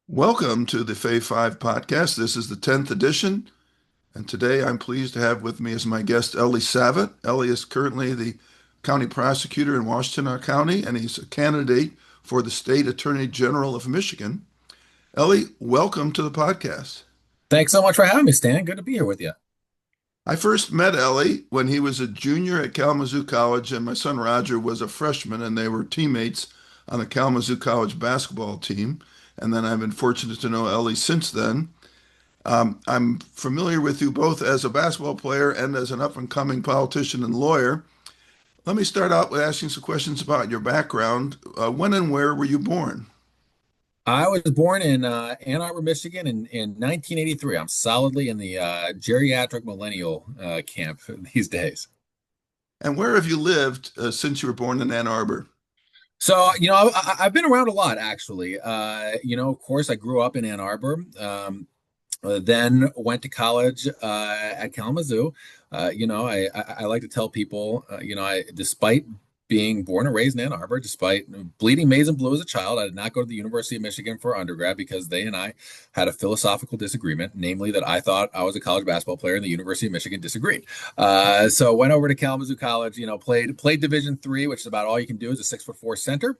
Welcome to the Fave podcast. This is the 10th edition, and today I'm pleased to have with me as my guest Eli Savit. Eli is currently the county prosecutor in Washtenaw County, and he's a candidate for the State Attorney General of Michigan. Eli, welcome to the podcast. Thanks so much for having me, Stan. Good to be here with you. I first met Eli when he was a junior at Kalamazoo College, and my son Roger was a freshman, and they were teammates on the Kalamazoo College basketball team. And then I've been fortunate to know Eli since then. I'm familiar with you both as a basketball player and as an up-and-coming politician and lawyer. Let me start out with asking some questions about your background. When and where were you born? I was born in Ann Arbor, Michigan in 1983. I'm solidly in the geriatric millennial camp these days. And where have you lived since you were born in Ann Arbor? So, I've been around a lot, actually. Of course, I grew up in Ann Arbor, then went to college at Kalamazoo. I like to tell people, despite being born and raised in Ann Arbor, despite bleeding maize and blue as a child, I did not go to the University of Michigan for undergrad because they and I had a philosophical disagreement, namely that I thought I was a college basketball player and the University of Michigan disagreed. So went over to Kalamazoo College, played Division III, which is about all you can do as a 6'4" center.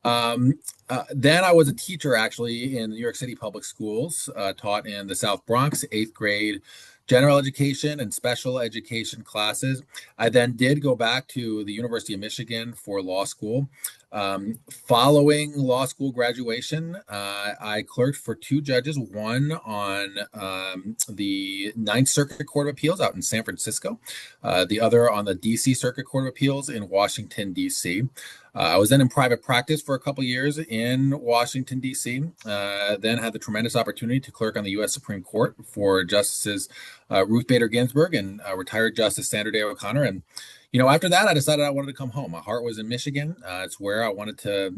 Then I was a teacher actually in New York City public schools, taught in the South Bronx, eighth grade general education and special education classes. I then did go back to the University of Michigan for law school. Following law school graduation, I clerked for two judges, one on the Ninth Circuit Court of Appeals out in San Francisco, the other on the DC Circuit Court of Appeals in Washington, DC. I was then in private practice for a couple years in Washington, D.C., then had the tremendous opportunity to clerk on the U.S. Supreme Court for Justices Ruth Bader Ginsburg and retired Justice Sandra Day O'Connor. And, after that, I decided I wanted to come home. My heart was in Michigan. It's where I wanted to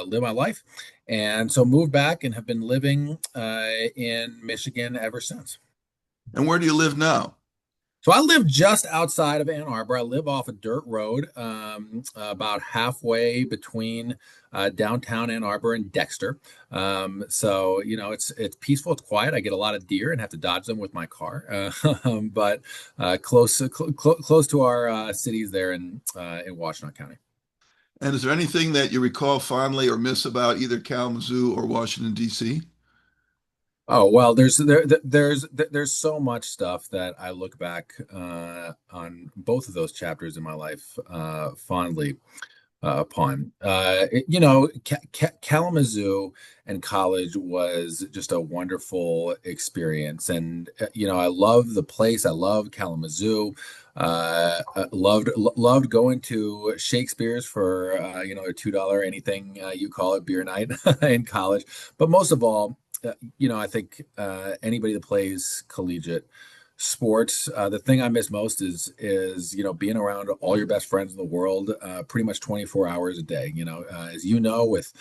live my life. And so moved back and have been living in Michigan ever since. And where do you live now? So I live just outside of Ann Arbor. I live off a dirt road, about halfway between downtown Ann Arbor and Dexter. So it's peaceful, it's quiet. I get a lot of deer and have to dodge them with my car, but close to our cities there in Washtenaw County. And is there anything that you recall fondly or miss about either Kalamazoo or Washington, D.C.? Oh well, there's so much stuff that I look back on both of those chapters in my life fondly upon. Kalamazoo and college was just a wonderful experience, and I love the place. I love Kalamazoo. Loved going to Shakespeare's for a $2 anything you call it beer night in college, but most of all. I think anybody that plays collegiate sports, the thing I miss most is being around all your best friends in the world, pretty much 24 hours a day. As with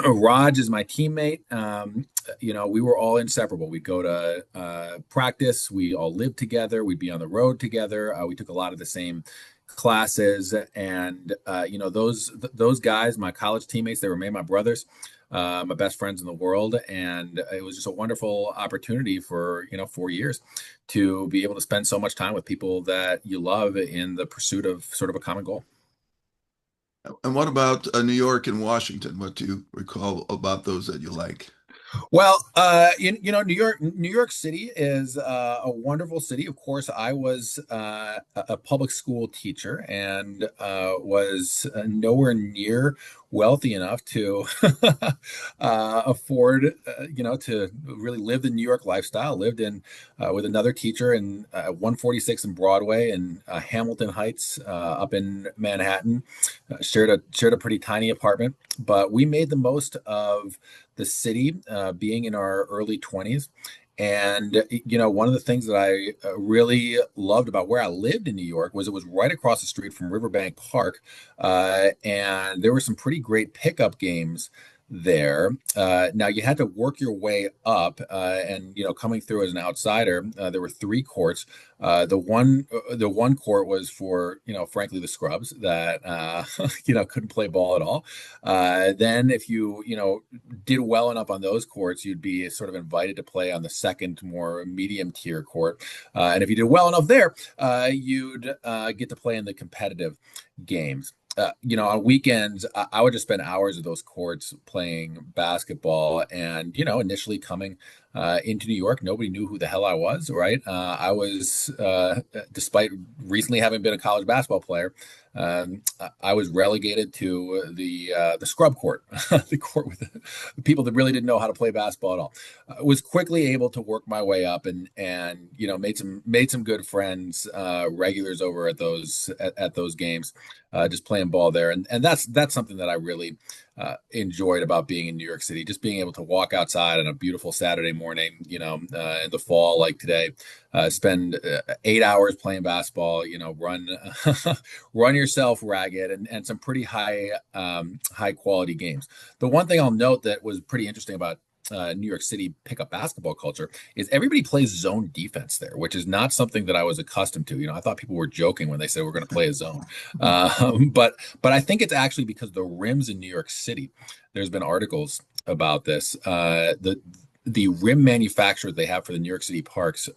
Raj is my teammate. We were all inseparable. We'd go to practice. We all lived together. We'd be on the road together. We took a lot of the same classes, and those guys, my college teammates, they remain my brothers. My best friends in the world, and it was just a wonderful opportunity for 4 years to be able to spend so much time with people that you love in the pursuit of sort of a common goal. And what about New York and Washington? What do you recall about those that you like? Well, New York City is a wonderful city. Of course, I was a public school teacher and was nowhere near wealthy enough to afford, to really live the New York lifestyle. Lived in with another teacher in 146 in Broadway and Hamilton Heights up in Manhattan. Shared a pretty tiny apartment, but we made the most of the city, being in our early 20s. And, one of the things that I really loved about where I lived in New York was it was right across the street from Riverbank Park. And there were some pretty great pickup games there. Now you had to work your way up, and coming through as an outsider, there were three courts. The one court was for frankly the scrubs that couldn't play ball at all. Then if you did well enough on those courts, you'd be sort of invited to play on the second, more medium tier court. And if you did well enough there, you'd get to play in the competitive games. On weekends, I would just spend hours of those courts playing basketball. And, initially coming into New York, nobody knew who the hell I was, right? Despite recently having been a college basketball player, I was relegated to the scrub court, the court with the people that really didn't know how to play basketball at all. I was quickly able to work my way up and made some good friends, regulars over at those games, just playing ball there, and that's something that I really enjoyed about being in New York City, just being able to walk outside on a beautiful Saturday morning, in the fall like today, spend 8 hours playing basketball, run run yourself ragged, and some pretty high quality games. The one thing I'll note that was pretty interesting about New York City pickup basketball culture is everybody plays zone defense there, which is not something that I was accustomed to. I thought people were joking when they said we're going to play a zone, but I think it's actually because the rims in New York City. There's been articles about this. The rim manufacturer they have for the New York City parks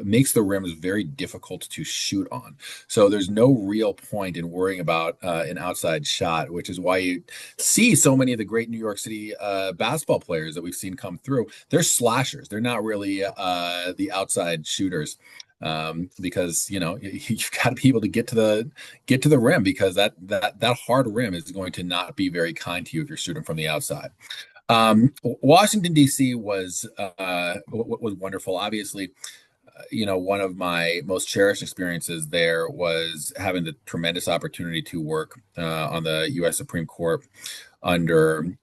makes the rims very difficult to shoot on. So there's no real point in worrying about an outside shot, which is why you see so many of the great New York City basketball players that we've seen come through. They're slashers. They're not really the outside shooters. Because you've got to be able to get to the rim, because that hard rim is going to not be very kind to you if you're shooting from the outside. Washington, D.C. was wonderful. Obviously, one of my most cherished experiences there was having the tremendous opportunity to work on the U.S. Supreme Court under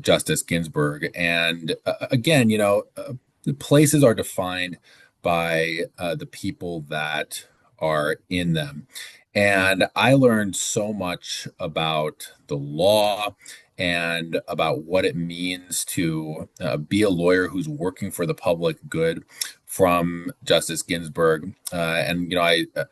Justice Ginsburg. And again, the places are defined by the people that are in them. And I learned so much about the law and about what it means to be a lawyer who's working for the public good from Justice Ginsburg.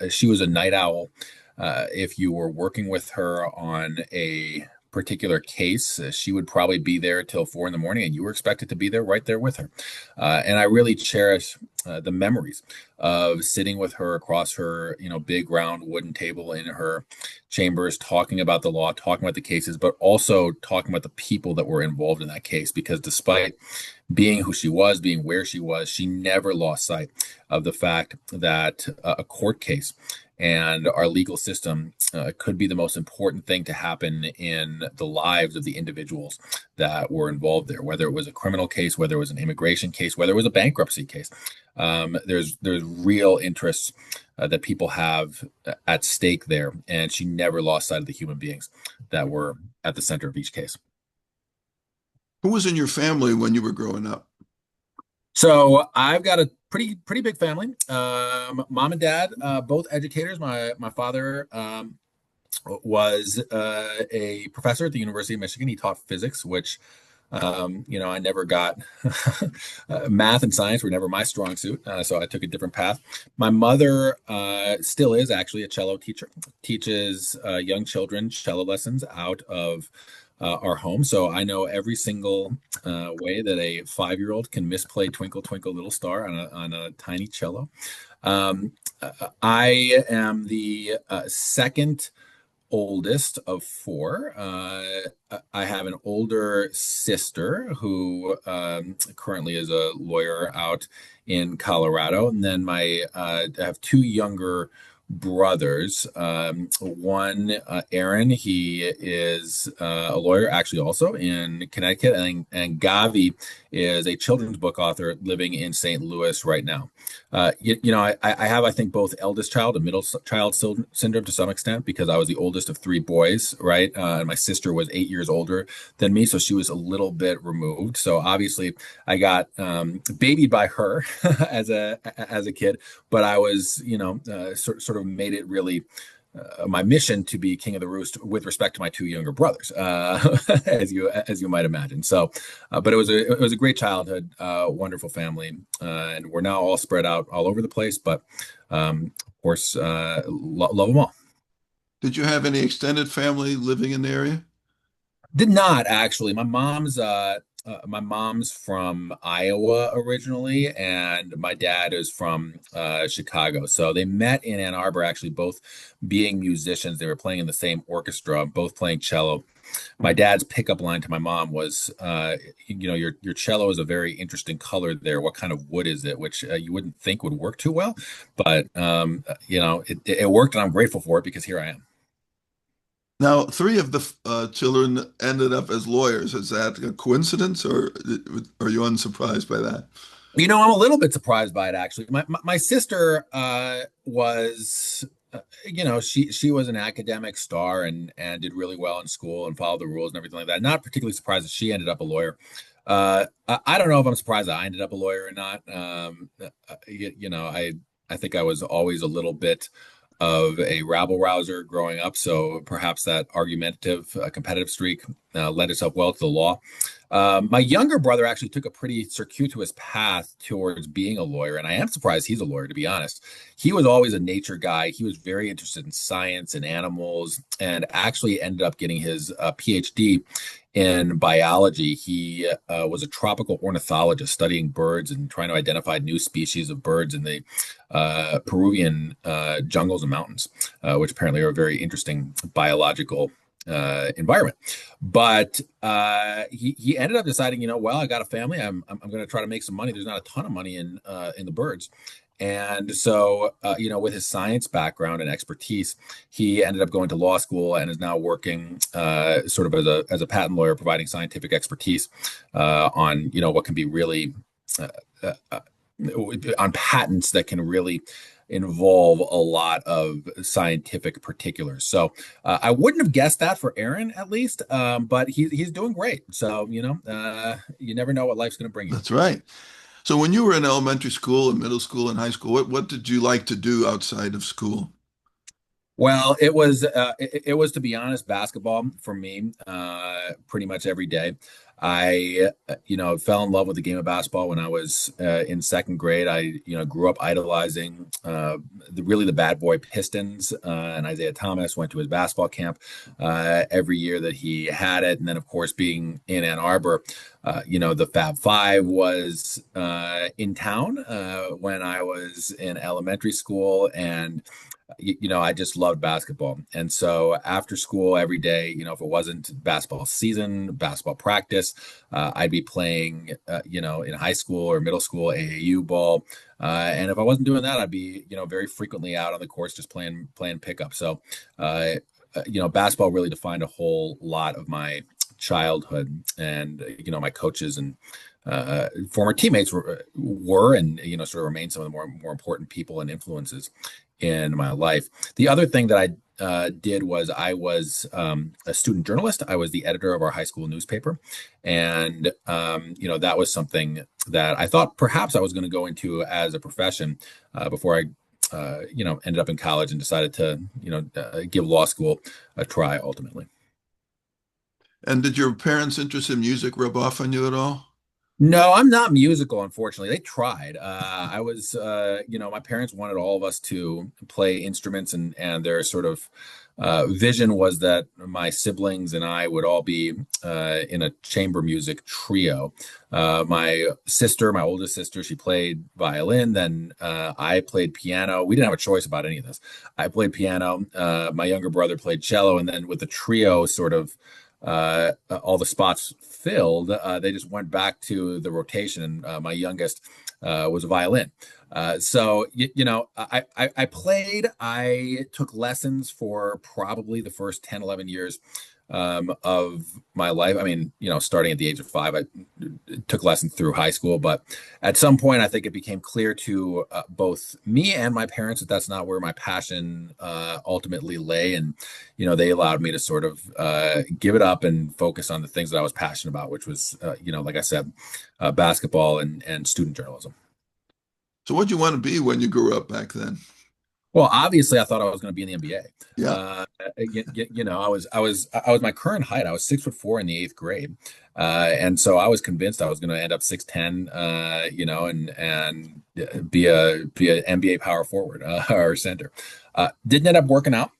She was a night owl. If you were working with her on a particular case, she would probably be there till 4 a.m, and you were expected to be there right there with her. And I really cherish the memories of sitting with her across her, big round wooden table in her chambers, talking about the law, talking about the cases, but also talking about the people that were involved in that case. Because despite being who she was, being where she was, she never lost sight of the fact that a court case and our legal system could be the most important thing to happen in the lives of the individuals that were involved there, whether it was a criminal case, whether it was an immigration case, whether it was a bankruptcy case. There's real interests that people have at stake there, and she never lost sight of the human beings that were at the center of each case. Who was in your family when you were growing up? So I've got a pretty big family. Mom and dad, both educators. My father was a professor at the University of Michigan. He taught physics, which I never got. Math and science were never my strong suit, so I took a different path. My mother still is actually a cello teacher, teaches young children cello lessons out of our home. So I know every single way that a 5-year-old can misplay Twinkle Twinkle Little Star on a tiny cello. I am the second oldest of four. I have an older sister who currently is a lawyer out in Colorado, and then I have two younger brothers. One, Aaron, he is a lawyer actually also in Connecticut, and Gavi is a children's book author living in St. Louis right now. I have, I think, both eldest child and middle child syndrome to some extent, because I was the oldest of three boys, right? And my sister was 8 years older than me, so she was a little bit removed. So obviously I got babied by her as a kid, but I was, sort of made it really my mission to be king of the roost with respect to my two younger brothers, as you might imagine. So, but it was a great childhood, wonderful family, and we're now all spread out all over the place. But of course, love them all. Did you have any extended family living in the area? Did not actually. My mom's from Iowa originally, and my dad is from Chicago. So they met in Ann Arbor, actually, both being musicians. They were playing in the same orchestra, both playing cello. My dad's pickup line to my mom was, your cello is a very interesting color there. What kind of wood is it? Which you wouldn't think would work too well, but it worked, and I'm grateful for it because here I am. Now, three of the children ended up as lawyers. Is that a coincidence, or are you unsurprised by that? I'm a little bit surprised by it actually. My sister was, she was an academic star and did really well in school and followed the rules and everything like that. Not particularly surprised that she ended up a lawyer. I don't know if I'm surprised that I ended up a lawyer or not. I think I was always a little bit of a rabble rouser growing up, so perhaps that argumentative, competitive streak led itself well to the law. My younger brother actually took a pretty circuitous path towards being a lawyer, and I am surprised he's a lawyer, to be honest. He was always a nature guy. He was very interested in science and animals, and actually ended up getting his PhD in biology. He was a tropical ornithologist studying birds and trying to identify new species of birds in the Peruvian jungles and mountains, which apparently are a very interesting biological environment. But he ended up deciding, well, I got a family. I'm going to try to make some money. There's not a ton of money in the birds. And so, with his science background and expertise, he ended up going to law school and is now working sort of as a patent lawyer, providing scientific expertise on, what can be really on patents that can really involve a lot of scientific particulars. So I wouldn't have guessed that for Aaron, at least, but he's doing great. So, you never know what life's going to bring you. That's right. So when you were in elementary school and middle school and high school, what did you like to do outside of school? Well, it was, to be honest, basketball for me, pretty much every day. I fell in love with the game of basketball when I was in second grade. I grew up idolizing the bad boy Pistons, and Isaiah Thomas. Went to his basketball camp every year that he had it, and then of course being in Ann Arbor, the Fab Five was in town when I was in elementary school, and I just loved basketball. And so after school every day, if it wasn't basketball season, basketball practice, I'd be playing, in high school or middle school AAU ball. And if I wasn't doing that, I'd be, very frequently out on the course just playing pickup. So, basketball really defined a whole lot of my childhood, and, my coaches and former teammates were and sort of remain some of the more important people and influences in my life. The other thing that I did was I was a student journalist. I was the editor of our high school newspaper, and that was something that I thought perhaps I was going to go into as a profession before I ended up in college and decided to give law school a try ultimately. And did your parents' interest in music rub off on you at all? No, I'm not musical, unfortunately. They tried. I was, my parents wanted all of us to play instruments, and their sort of vision was that my siblings and I would all be in a chamber music trio. My oldest sister, she played violin. Then I played piano. We didn't have a choice about any of this. I played piano. My younger brother played cello, and then with the trio sort of all the spots filled, they just went back to the rotation. My youngest was a violin. So, I took lessons for probably the first 10, 11 years of my life. I mean, starting at the age of 5, I took lessons through high school, but at some point, I think it became clear to both me and my parents that that's not where my passion ultimately lay. And, they allowed me to sort of give it up and focus on the things that I was passionate about, which was, like I said, basketball and student journalism. So what did you want to be when you grew up back then? Well, obviously, I thought I was going to be in the NBA. Yeah. I was my current height. I was 6'4" in the eighth grade, and so I was convinced I was going to end up 6'10", and be a NBA power forward or center. Didn't end up working out.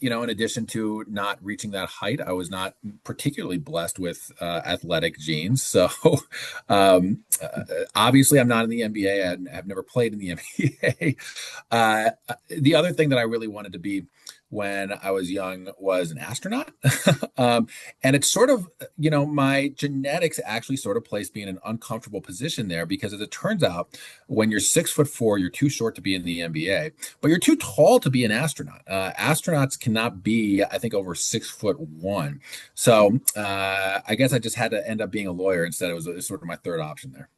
In addition to not reaching that height, I was not particularly blessed with athletic genes. So, obviously, I'm not in the NBA. I've never played in the NBA. The other thing that I really wanted to be when I was young was an astronaut. And it's sort of, my genetics actually sort of placed me in an uncomfortable position there because as it turns out, when you're 6'4", you're too short to be in the NBA, but you're too tall to be an astronaut. Astronauts cannot be, I think, over 6'1". So I guess I just had to end up being a lawyer instead. It was sort of my third option there.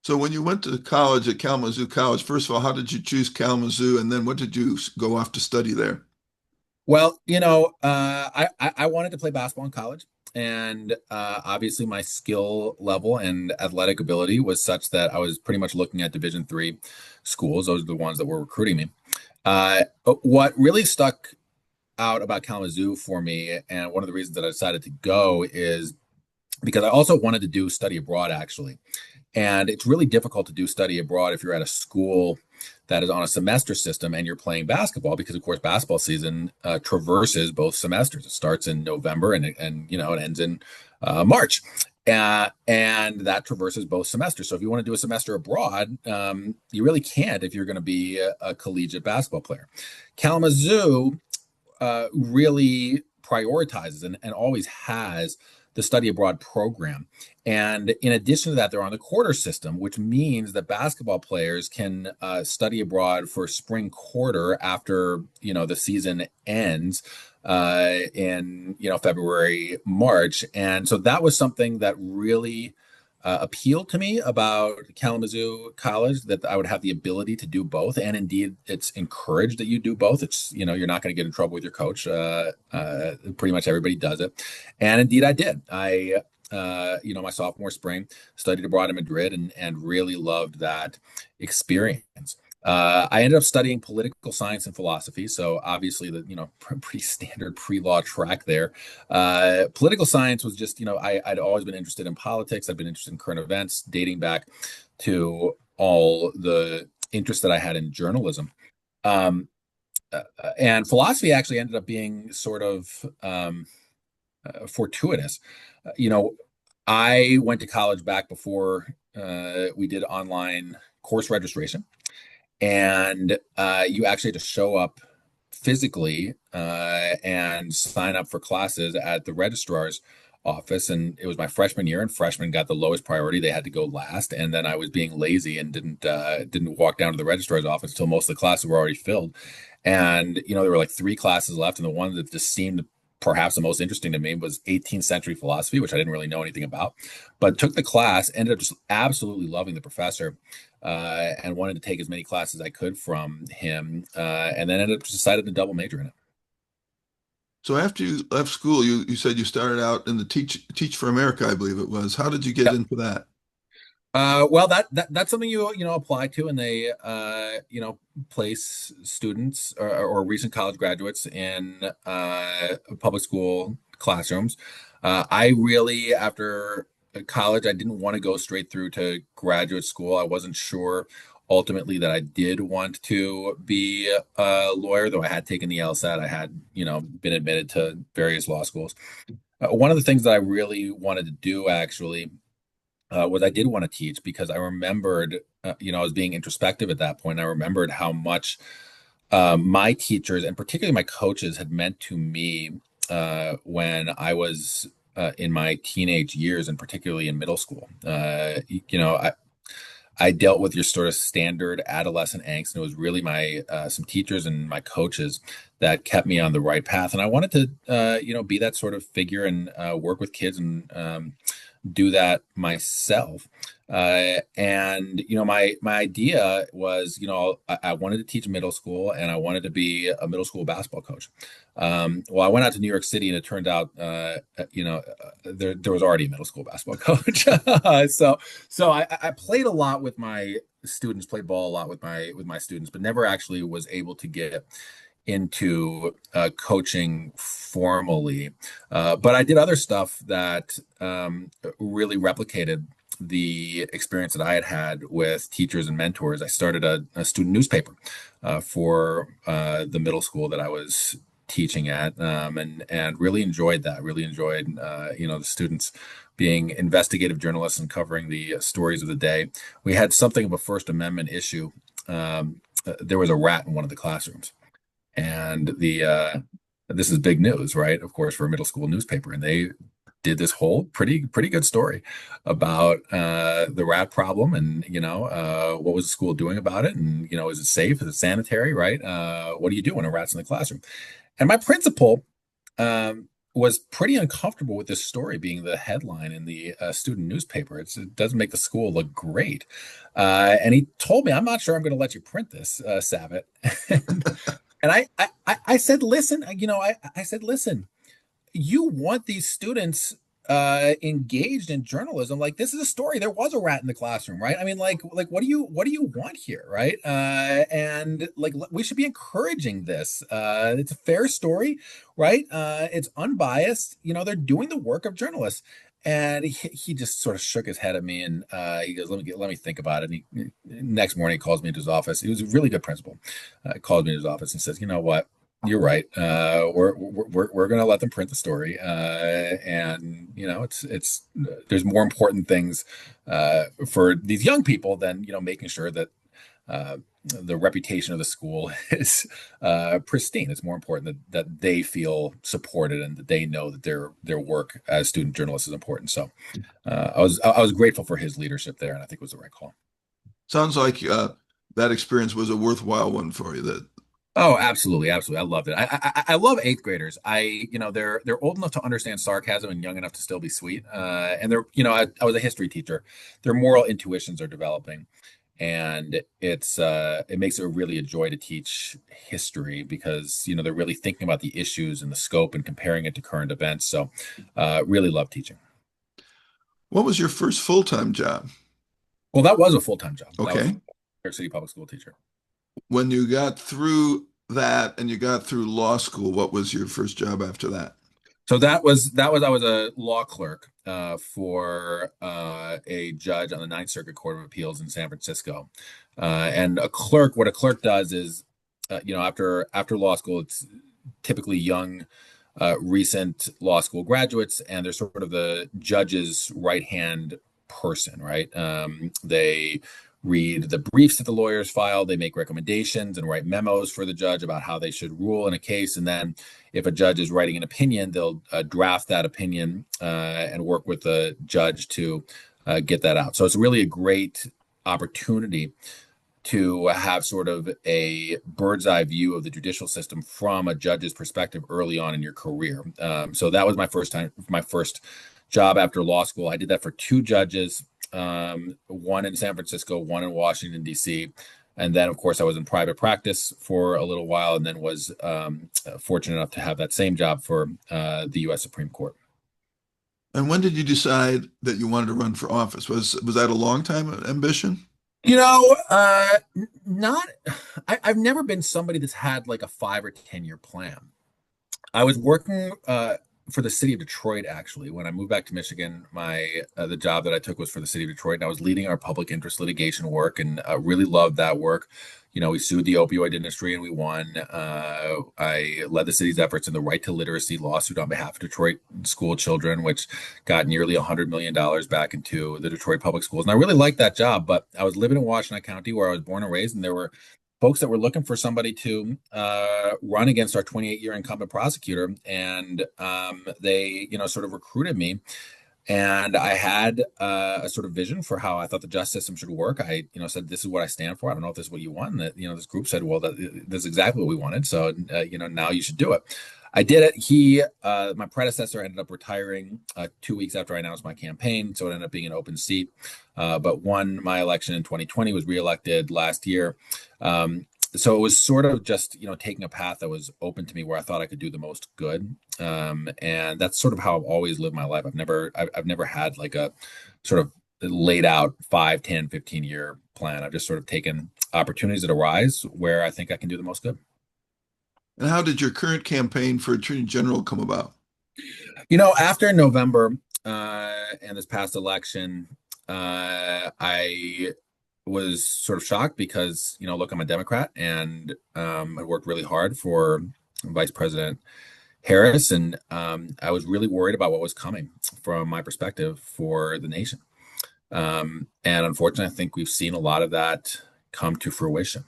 So when you went to college at Kalamazoo College, first of all, how did you choose Kalamazoo, and then what did you go off to study there? Well, I wanted to play basketball in college, and obviously my skill level and athletic ability was such that I was pretty much looking at Division III schools. Those are the ones that were recruiting me. But what really stuck out about Kalamazoo for me, and one of the reasons that I decided to go is because I also wanted to do study abroad, actually. And it's really difficult to do study abroad if you're at a school that is on a semester system and you're playing basketball, because of course basketball season traverses both semesters. It starts in November and it ends in March. And that traverses both semesters. So if you want to do a semester abroad, you really can't if you're going to be a collegiate basketball player. Kalamazoo really prioritizes and always has the study abroad program. And in addition to that, they're on the quarter system, which means that basketball players can study abroad for spring quarter after, the season ends in, February, March. And so that was something that really appealed to me about Kalamazoo College, that I would have the ability to do both. And indeed, it's encouraged that you do both. It's, you're not going to get in trouble with your coach. Pretty much everybody does it. And indeed, I did. My sophomore spring, studied abroad in Madrid and really loved that experience. I ended up studying political science and philosophy. So obviously pretty standard pre-law track there. Political science was just, I'd always been interested in politics. I'd been interested in current events dating back to all the interest that I had in journalism. And philosophy actually ended up being sort of fortuitous. I went to college back before we did online course registration. And you actually had to show up physically and sign up for classes at the registrar's office. And it was my freshman year, and freshmen got the lowest priority. They had to go last. And then I was being lazy and didn't walk down to the registrar's office until most of the classes were already filled. And there were like 3 classes left, and the one that just seemed perhaps the most interesting to me was 18th century philosophy, which I didn't really know anything about, but took the class, ended up just absolutely loving the professor, and wanted to take as many classes as I could from him, and then ended up decided to double major in it. So after you left school, you said you started out in the Teach for America, I believe it was. How did you get Yep. into that? Well, that's something you apply to, and they place students or recent college graduates in public school classrooms. I really, after college, I didn't want to go straight through to graduate school. I wasn't sure ultimately that I did want to be a lawyer, though I had taken the LSAT. I had been admitted to various law schools. One of the things that I really wanted to do actually was I did want to teach, because I remembered, I was being introspective at that point. I remembered how much my teachers and particularly my coaches had meant to me when I was in my teenage years, and particularly in middle school. I dealt with your sort of standard adolescent angst, and it was really my some teachers and my coaches that kept me on the right path. And I wanted to, be that sort of figure and work with kids and do that myself. And my idea was, I wanted to teach middle school, and I wanted to be a middle school basketball coach. Well, I went out to New York City, and it turned out, there was already a middle school basketball coach. So I played a lot with my students, played ball a lot with my students, but never actually was able to get into coaching formally. But I did other stuff that really replicated the experience that I had had with teachers and mentors. I started a student newspaper for the middle school that I was teaching at, and really enjoyed that. Really enjoyed the students being investigative journalists and covering the stories of the day. We had something of a First Amendment issue. There was a rat in one of the classrooms, and the this is big news, right? Of course, for a middle school newspaper, and they did this whole pretty good story about the rat problem, and what was the school doing about it, and is it safe, is it sanitary, right? What do you do when a rat's in the classroom? And my principal was pretty uncomfortable with this story being the headline in the student newspaper. It doesn't make the school look great. And he told me, "I'm not sure I'm going to let you print this, Savit." And I said, "Listen, I said, listen, you want these students engaged in journalism. Like, this is a story. There was a rat in the classroom, right? I mean, like what do you want here, right? And like, we should be encouraging this. It's a fair story, right? It's unbiased. They're doing the work of journalists." And he just sort of shook his head at me, and he goes, "Let me think about it." And next morning he calls me into his office. He was a really good principal. Calls me into his office and says, "You know what? You're right. We're going to let them print the story, and it's there's more important things for these young people than making sure that the reputation of the school is pristine. It's more important that they feel supported and that they know that their work as student journalists is important." So I was grateful for his leadership there, and I think it was the right call. Sounds like that experience was a worthwhile one for you. Oh, absolutely, absolutely. I loved it. I love eighth graders. They're old enough to understand sarcasm and young enough to still be sweet. And I was a history teacher. Their moral intuitions are developing, and it makes it really a joy to teach history because they're really thinking about the issues and the scope and comparing it to current events. So, really love teaching. What was your first full-time job? Well, that was a full-time job. That was a Okay. New York City public school teacher. When you got through that and you got through law school, what was your first job after that? So I was a law clerk for a judge on the Ninth Circuit Court of Appeals in San Francisco. And what a clerk does is, after law school, it's typically young, recent law school graduates, and they're sort of the judge's right hand person, right? They read the briefs that the lawyers file, they make recommendations and write memos for the judge about how they should rule in a case. And then if a judge is writing an opinion, they'll draft that opinion and work with the judge to get that out. So it's really a great opportunity to have sort of a bird's eye view of the judicial system from a judge's perspective early on in your career. So that was my first job after law school. I did that for two judges, one in San Francisco, one in Washington, D.C. And then, of course, I was in private practice for a little while, and then was fortunate enough to have that same job for the U.S. Supreme Court. And when did you decide that you wanted to run for office? Was that a long time ambition? Not. I've never been somebody that's had like a 5 or 10 year plan. I was working for the city of Detroit, actually. When I moved back to Michigan, the job that I took was for the city of Detroit, and I was leading our public interest litigation work, and really loved that work. We sued the opioid industry and we won. I led the city's efforts in the right to literacy lawsuit on behalf of Detroit school children, which got nearly $100 million back into the Detroit public schools. And I really liked that job, but I was living in Washtenaw County, where I was born and raised, and there were folks that were looking for somebody to run against our 28-year incumbent prosecutor. And they, sort of recruited me. And I had a sort of vision for how I thought the justice system should work. I, said, "This is what I stand for. I don't know if this is what you want." And that, this group said, "Well, this is exactly what we wanted. So, now you should do it." I did it. My predecessor ended up retiring 2 weeks after I announced my campaign. So it ended up being an open seat, but won my election in 2020, was reelected last year. So it was sort of just, taking a path that was open to me where I thought I could do the most good. And that's sort of how I've always lived my life. I've never had like a sort of laid out 5, 10, 15 year plan. I've just sort of taken opportunities that arise where I think I can do the most good. And how did your current campaign for Attorney General come about? After November and this past election, I was sort of shocked because, look, I'm a Democrat and I worked really hard for Vice President Harris, and I was really worried about what was coming from my perspective for the nation. And unfortunately, I think we've seen a lot of that come to fruition.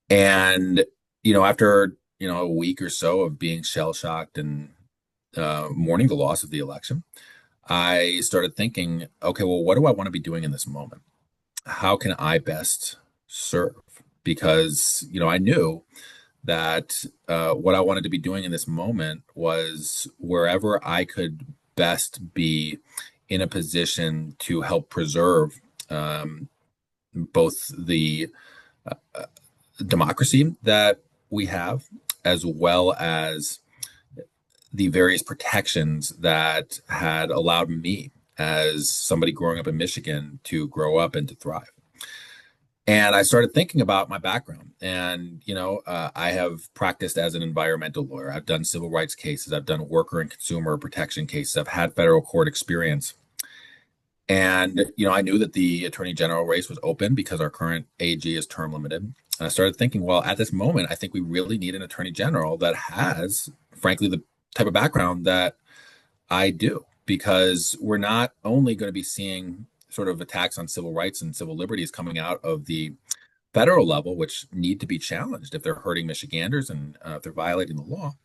And, after, a week or so of being shell shocked and mourning the loss of the election, I started thinking, okay, well, what do I want to be doing in this moment? How can I best serve? Because, I knew that what I wanted to be doing in this moment was wherever I could best be in a position to help preserve both the democracy that we have, as well as the various protections that had allowed me, as somebody growing up in Michigan, to grow up and to thrive. And I started thinking about my background. And, I have practiced as an environmental lawyer. I've done civil rights cases. I've done worker and consumer protection cases. I've had federal court experience. And, I knew that the attorney general race was open because our current AG is term limited. And I started thinking, well, at this moment, I think we really need an attorney general that has, frankly, the type of background that I do, because we're not only going to be seeing sort of attacks on civil rights and civil liberties coming out of the federal level, which need to be challenged if they're hurting Michiganders and if they're violating the law.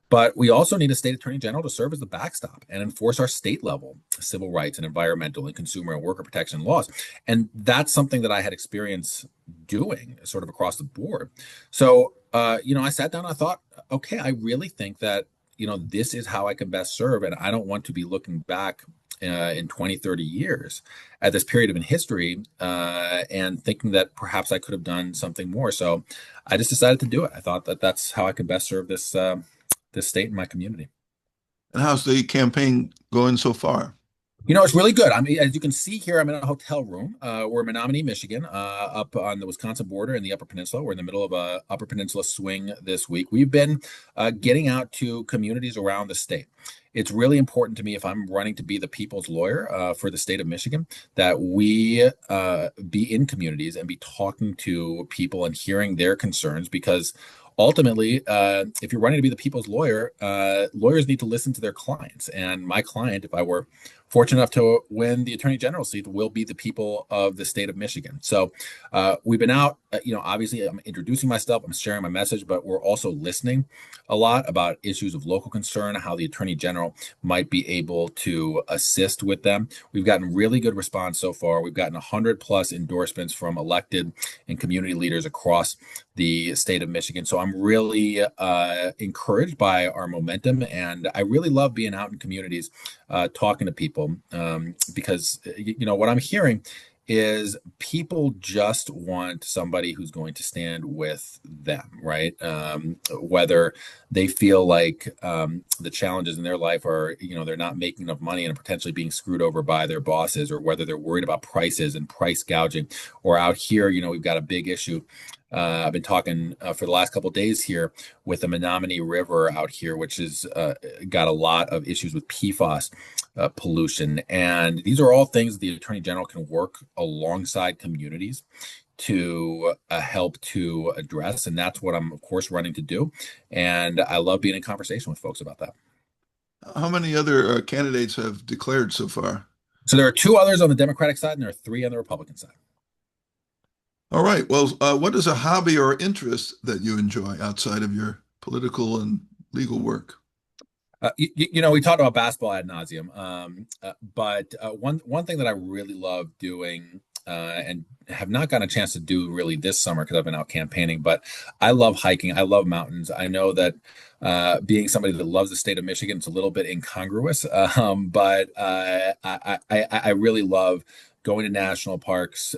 But we also need a state attorney general to serve as the backstop and enforce our state level civil rights and environmental and consumer and worker protection laws. And that's something that I had experience doing sort of across the board. So, I sat down and I thought, okay, I really think that, this is how I can best serve. And I don't want to be looking back in 20, 30 years at this period of in history and thinking that perhaps I could have done something more. So I just decided to do it. I thought that that's how I could best serve this state and my community. And how's the campaign going so far? It's really good. I mean, as you can see here, I'm in a hotel room. We're in Menominee, Michigan, up on the Wisconsin border in the Upper Peninsula. We're in the middle of a Upper Peninsula swing this week. We've been getting out to communities around the state. It's really important to me, if I'm running to be the people's lawyer for the state of Michigan, that we be in communities and be talking to people and hearing their concerns, because ultimately, if you're running to be the people's lawyer, lawyers need to listen to their clients. And my client, if I were fortunate enough to win the attorney general seat, will be the people of the state of Michigan. So we've been out, obviously I'm introducing myself, I'm sharing my message, but we're also listening a lot about issues of local concern, how the attorney general might be able to assist with them. We've gotten really good response so far. We've gotten 100+ endorsements from elected and community leaders across the state of Michigan. So I'm really encouraged by our momentum, and I really love being out in communities talking to people because what I'm hearing is people just want somebody who's going to stand with them, right? Whether they feel like the challenges in their life are, they're not making enough money and are potentially being screwed over by their bosses, or whether they're worried about prices and price gouging, or out here, we've got a big issue. I've been talking for the last couple of days here with the Menominee River out here, which has got a lot of issues with PFAS pollution. And these are all things the Attorney General can work alongside communities to help to address. And that's what I'm, of course, running to do. And I love being in conversation with folks about that. How many other candidates have declared so far? So there are 2 others on the Democratic side and there are 3 on the Republican side. All right. Well, what is a hobby or interest that you enjoy outside of your political and legal work? We talked about basketball ad nauseum, but one thing that I really love doing and have not gotten a chance to do really this summer because I've been out campaigning, but I love hiking. I love mountains. I know that being somebody that loves the state of Michigan, it's a little bit incongruous, but I really love going to national parks,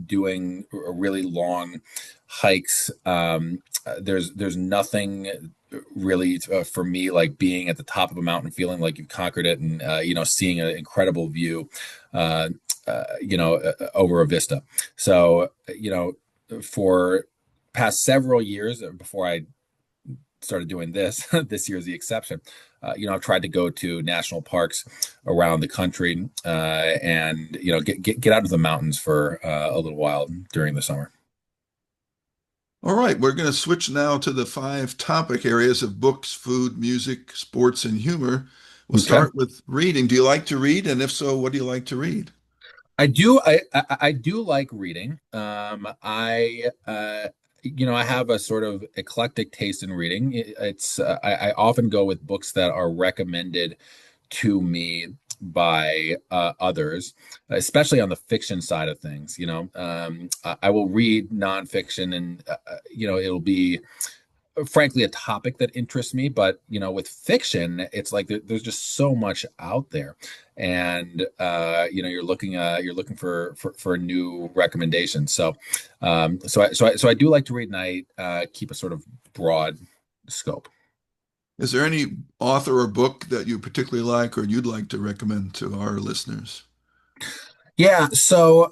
doing really long hikes. There's nothing really for me like being at the top of a mountain, feeling like you've conquered it, and seeing an incredible view over a vista. So, for past several years before I started doing this, this year is the exception. I've tried to go to national parks around the country, and get out into the mountains for a little while during the summer. All right, we're going to switch now to the five topic areas of books, food, music, sports, and humor. We'll Okay. start with reading. Do you like to read? And if so, what do you like to read? I do. I do like reading. I have a sort of eclectic taste in reading. I often go with books that are recommended to me by others, especially on the fiction side of things. I will read nonfiction, and it'll be frankly a topic that interests me. But with fiction, it's like there's just so much out there, and you're looking for new recommendations. So I do like to read, and I keep a sort of broad scope. Is there any author or book that you particularly like or you'd like to recommend to our listeners? Yeah, so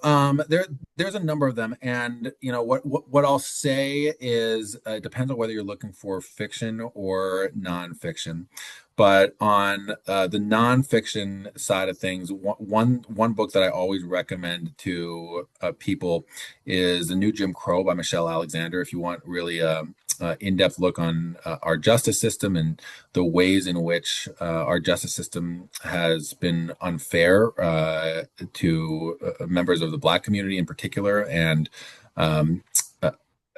there's a number of them, and what I'll say is it depends on whether you're looking for fiction or nonfiction. But on the nonfiction side of things, one book that I always recommend to people is The New Jim Crow by Michelle Alexander. If you want really a in-depth look on our justice system and the ways in which our justice system has been unfair to members of the Black community in particular, and um, uh,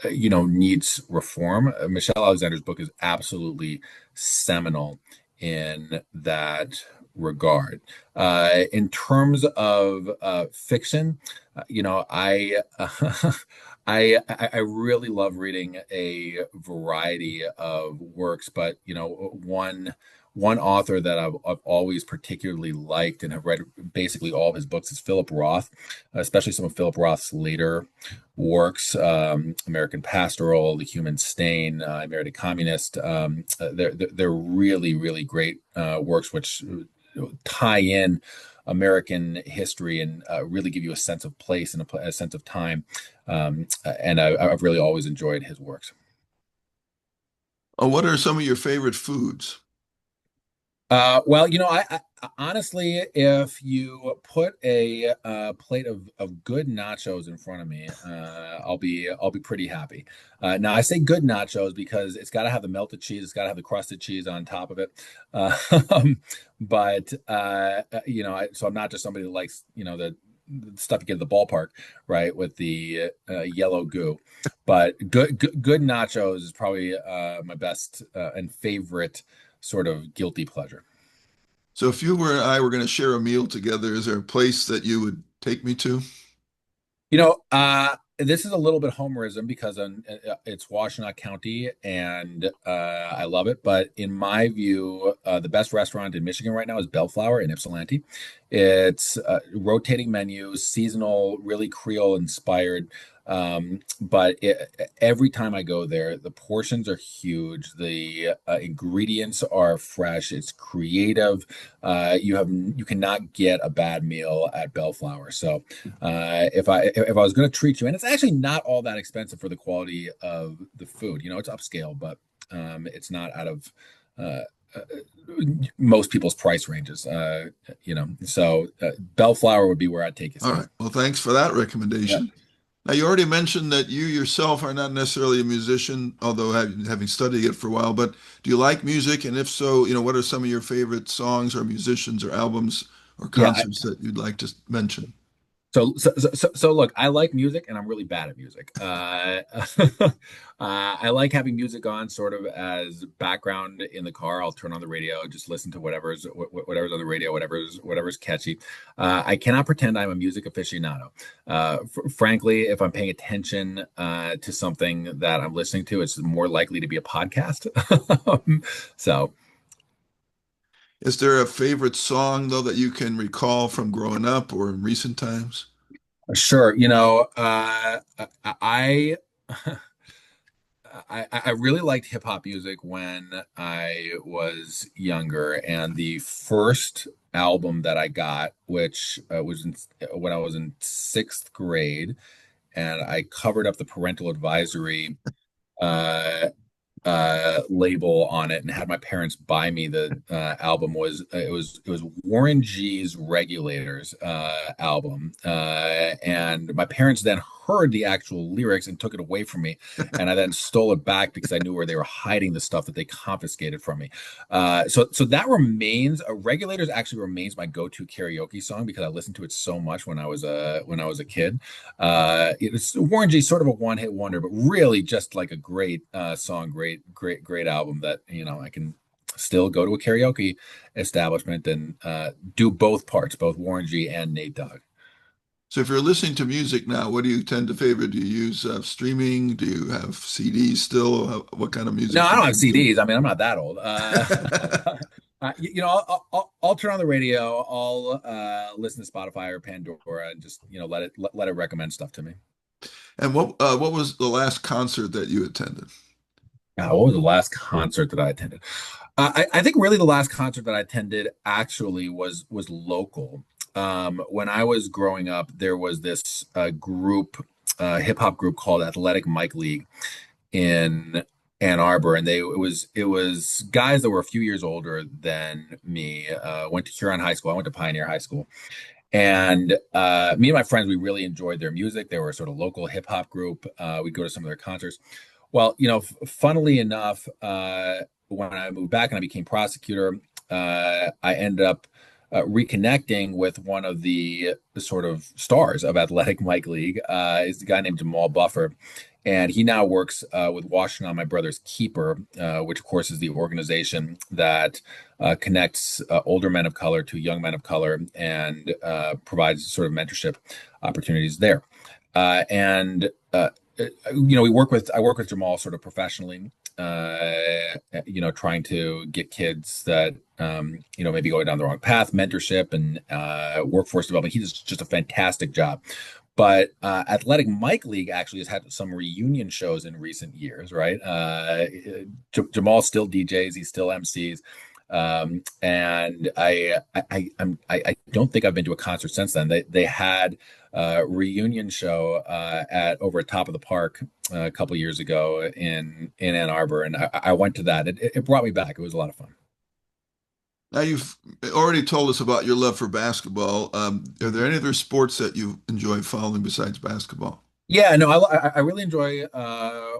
needs reform. Michelle Alexander's book is absolutely seminal in that regard. In terms of fiction, I really love reading a variety of works, but one author that I've always particularly liked and have read basically all of his books is Philip Roth, especially some of Philip Roth's later works, American Pastoral, The Human Stain, I Married a Communist. They're really, really great works which tie in American history and really give you a sense of place and a sense of time. And I've really always enjoyed his works. What are some of your favorite foods? Well, honestly, if you put a plate of good nachos in front of me, I'll be pretty happy. Now, I say good nachos because it's got to have the melted cheese, it's got to have the crusted cheese on top of it. Uh, but so I'm not just somebody that likes the stuff you get at the ballpark, right, with the yellow goo. But good nachos is probably my best and favorite sort of guilty pleasure. So if you were and I were going to share a meal together, is there a place that you would take me to? This is a little bit homerism because it's Washtenaw County, and I love it. But in my view, the best restaurant in Michigan right now is Bellflower in Ypsilanti. It's rotating menus, seasonal, really Creole inspired. But every time I go there, the portions are huge. The ingredients are fresh. It's creative. You cannot get a bad meal at Bellflower. So if I was going to treat you, and it's actually not all that expensive for the quality of the food. It's upscale, but it's not out of uh, uh, most people's price ranges. So Bellflower would be where I'd take you, All Steve. right. Well, thanks for that Yeah. recommendation. Now, you already mentioned that you yourself are not necessarily a musician, although having studied it for a while, but do you like music? And if so, what are some of your favorite songs or musicians or albums or Yeah. concerts that you'd like to mention? So look, I like music and I'm really bad at music. I like having music on sort of as background in the car. I'll turn on the radio, just listen to whatever's on the radio, whatever's catchy. I cannot pretend I'm a music aficionado. Frankly, if I'm paying attention to something that I'm listening to, it's more likely to be a podcast. So Is there a favorite song, though, that you can recall from growing up or in recent times? sure, I I really liked hip hop music when I was younger, and the first album that I got, which when I was in sixth grade, and I covered up the parental advisory uh, label on it and had my parents buy me the album was it was Warren G's Regulators album, and my parents then heard the actual lyrics and took it away from me, and I then stole it back because I knew where they were hiding the stuff that they confiscated from me. So that remains Regulators actually remains my go-to karaoke song because I listened to it so much when I was a kid. It's Warren G, sort of a one-hit wonder, but really just like a great song, great album that I can still go to a karaoke establishment and do both parts, both Warren G and Nate Dogg. So if you're listening to music now, what do you tend to favor? Do you use streaming? Do you have CDs still? What kind of No, music I do you don't have consume? CDs. I mean, I'm not that old. I'll turn on the radio. I'll listen to Spotify or Pandora and just let it recommend stuff to me. And what was the last concert that you attended? What was the last concert that I attended? I think really the last concert that I attended actually was local. When I was growing up, there was this group, hip hop group called Athletic Mike League in Ann Arbor, and it was guys that were a few years older than me. Went to Huron High School. I went to Pioneer High School, and me and my friends, we really enjoyed their music. They were a sort of local hip hop group. We'd go to some of their concerts. Well, funnily enough, when I moved back and I became prosecutor, I ended up reconnecting with one of the sort of stars of Athletic Mike League. Is a guy named Jamal Buffer, and he now works with Washtenaw, my brother's keeper, which of course is the organization that connects older men of color to young men of color and provides sort of mentorship opportunities there. And I work with Jamal sort of professionally, trying to get kids that maybe going down the wrong path, mentorship and workforce development. He does just a fantastic job. But Athletic Mike League actually has had some reunion shows in recent years, right? Jamal still DJs, he still MCs. And I don't think I've been to a concert since then. They had a reunion show at over at Top of the Park a couple years ago in Ann Arbor, and I went to that. It brought me back. It was a lot of fun. Now you've already told us about your love for basketball. Are there any other sports that you enjoy following besides basketball? Yeah, no, I really enjoy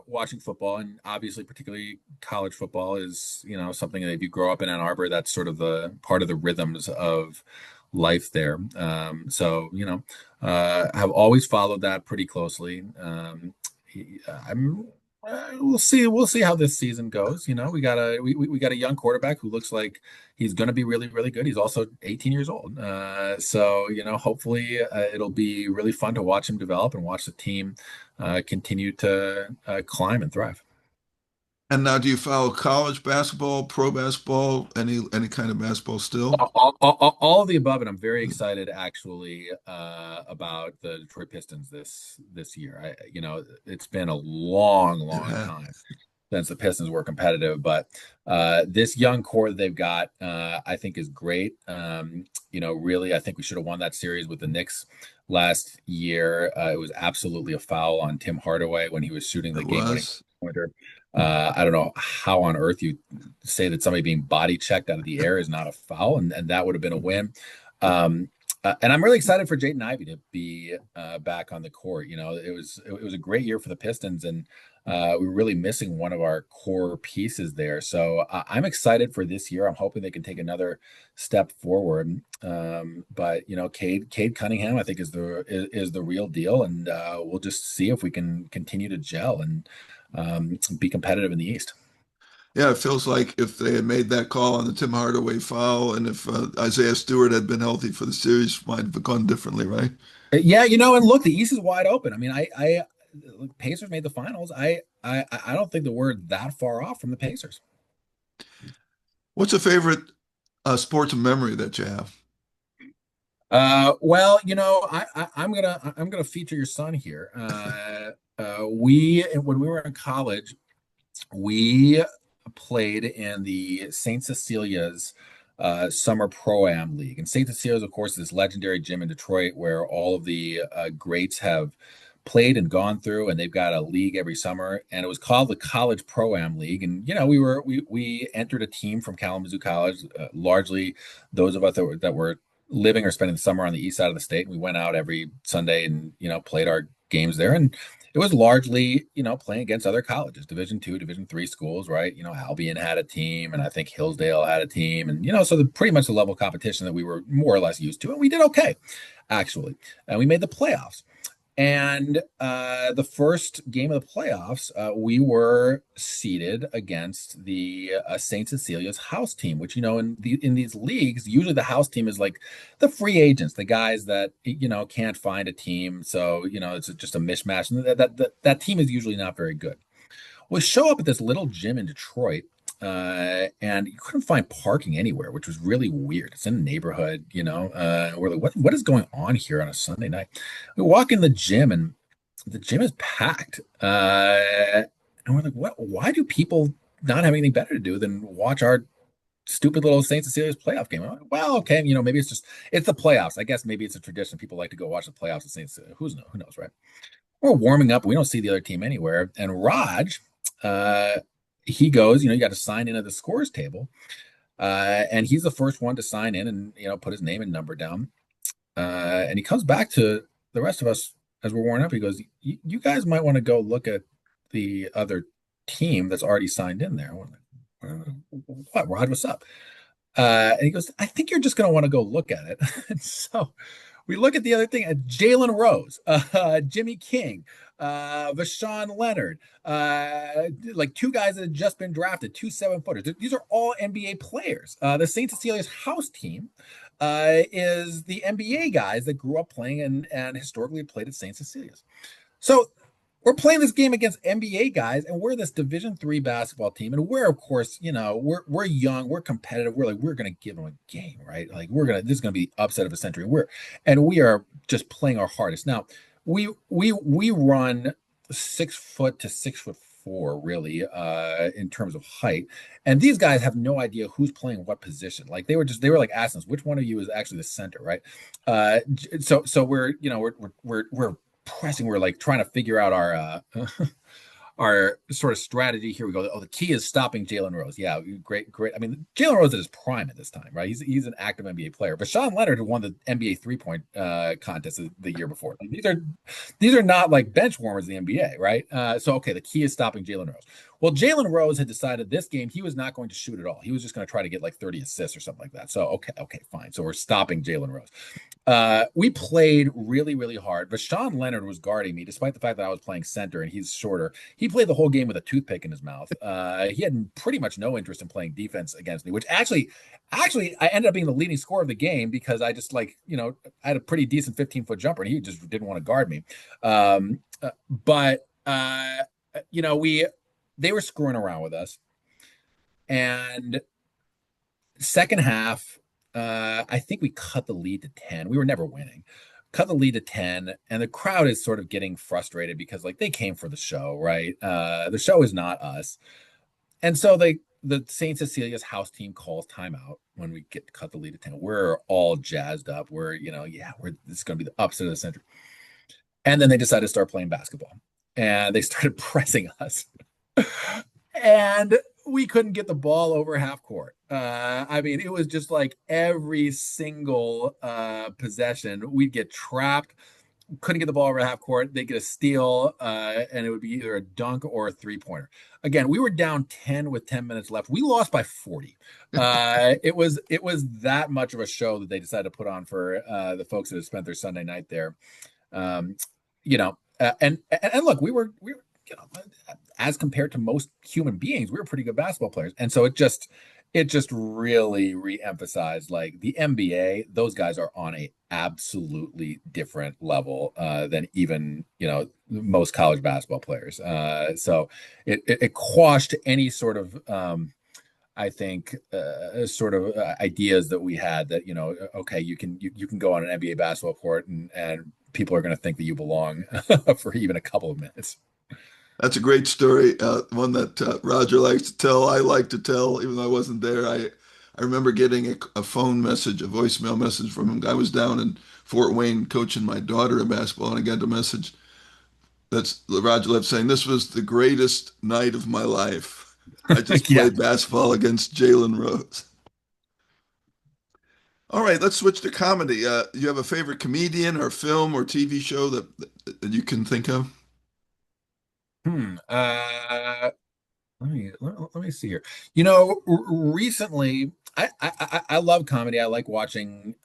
watching football, and obviously, particularly college football is something that if you grow up in Ann Arbor, that's sort of the part of the rhythms of life there. Have always followed that pretty closely. I'm we'll see how this season goes. We got a young quarterback who looks like he's going to be really really good. He's also 18 years old, so hopefully it'll be really fun to watch him develop and watch the team continue to climb and thrive. And now, do you follow college basketball, pro basketball, any kind of basketball still? All of the above, and I'm very excited actually about the Detroit Pistons this year. It's been a long Yeah. time since the Pistons were competitive, but this young core that they've got, I think, is great. Really, I think we should have won that series with the Knicks last year. It was absolutely a foul on Tim Hardaway when he was shooting the It game-winning was. pointer. I don't know how on earth you say that somebody being body checked out of the air is not a foul, and that would have been a win. And I'm really excited for Jaden Ivey to be back on the court. It was a great year for the Pistons, and we were really missing one of our core pieces there. So I'm excited for this year. I'm hoping they can take another step forward. But Cade Cunningham, I think is the real deal, and we'll just see if we can continue to gel and be competitive in the East. Yeah, it feels like if they had made that call on the Tim Hardaway foul, and if Isaiah Stewart had been healthy for the series, might have gone differently, right? Yeah, and look, the East is wide open. I mean, Pacers made the finals. I don't think that we're that far off from the Pacers. What's a favorite sports memory that you have? Well, I'm gonna feature your son here. We when we were in college. We played in the St. Cecilia's Summer Pro-Am League. And St. Cecilia's, of course, is this legendary gym in Detroit where all of the greats have played and gone through, and they've got a league every summer. And it was called the College Pro-Am League. And we entered a team from Kalamazoo College, largely those of us that were living or spending the summer on the east side of the state. And we went out every Sunday and played our games there. And it was largely, playing against other colleges, Division II, Division III schools, right? Albion had a team, and I think Hillsdale had a team, and so pretty much the level of competition that we were more or less used to, and we did okay, actually, and we made the playoffs. And the first game of the playoffs, we were seeded against the St. Cecilia's house team, which in these leagues, usually the house team is like the free agents, the guys that can't find a team, so it's just a mishmash, and that team is usually not very good. We show up at this little gym in Detroit, and you couldn't find parking anywhere, which was really weird. It's in a neighborhood, we're like, what is going on here on a Sunday night? We walk in the gym, and the gym is packed. And we're like, why do people not have anything better to do than watch our stupid little St. Cecilia's playoff game? Like, well, okay, maybe it's the playoffs. I guess maybe it's a tradition. People like to go watch the playoffs at St. Cecilia. Who knows, right? We're warming up. We don't see the other team anywhere. And Raj, he goes, you got to sign in at the scores table. And he's the first one to sign in and, put his name and number down. And he comes back to the rest of us as we're warming up. He goes, you guys might want to go look at the other team that's already signed in there. We're like, what, Rod, what's up? And he goes, I think you're just going to want to go look at it. And so we look at the other thing, Jalen Rose, Jimmy King, Vashawn Leonard, like two guys that had just been drafted, two 7-footers. These are all NBA players. The St. Cecilia's house team is the NBA guys that grew up playing and historically played at St. Cecilia's. So we're playing this game against NBA guys, and we're this Division III basketball team, and we're, of course, we're young, we're competitive. We're gonna give them a game, right? Like this is gonna be the upset of a century. We are just playing our hardest. Now, we run 6 foot to 6'4", really, in terms of height, and these guys have no idea who's playing what position. Like they were like asking us, which one of you is actually the center, right? So we're pressing. We're like trying to figure out our sort of strategy. Here we go. Oh, the key is stopping Jalen Rose. Yeah, great. I mean, Jalen Rose is his prime at this time, right? He's an active NBA player. But Sean Leonard had won the NBA 3-point contest the year before. Like, these are not like bench warmers in the NBA, right? So okay, the key is stopping Jalen Rose. Well, Jalen Rose had decided this game he was not going to shoot at all. He was just going to try to get like 30 assists or something like that. So okay, fine. So we're stopping Jalen Rose. We played really, really hard. Vashawn Leonard was guarding me, despite the fact that I was playing center and he's shorter. He played the whole game with a toothpick in his mouth. He had pretty much no interest in playing defense against me, which actually, I ended up being the leading scorer of the game because I just I had a pretty decent 15-foot jumper and he just didn't want to guard me. They were screwing around with us. And second half, I think we cut the lead to 10. We were never winning. Cut the lead to 10, and the crowd is sort of getting frustrated because like they came for the show, right? The show is not us. And so the St. Cecilia's house team calls timeout when we cut the lead to 10. We're all jazzed up. This is going to be the upset of the century. And then they decided to start playing basketball, and they started pressing us. And we couldn't get the ball over half court. It was just like every single possession, we'd get trapped, couldn't get the ball over half court. They'd get a steal, and it would be either a dunk or a 3-pointer. Again, we were down 10 with 10 minutes left. We lost by 40. It was that much of a show that they decided to put on for the folks that had spent their Sunday night there. And look, we were as compared to most human beings, we were pretty good basketball players. And so it just really re-emphasized like the NBA, those guys are on a absolutely different level than even, most college basketball players. So it quashed any sort of, ideas that we had that, okay, you can go on an NBA basketball court and people are going to think that you belong for even a couple of minutes. That's a great story. One that Roger likes to tell. I like to tell, even though I wasn't there. I remember getting a phone message, a voicemail message from him. I was down in Fort Wayne coaching my daughter in basketball, and I got a message that's Roger left saying, "This was the greatest night of my life. I just Yeah. played basketball against Jalen Rose." All right, let's switch to comedy. You have a favorite comedian or film or TV show that you can think of? Hmm. Let me see here. Recently, I love comedy. I like watching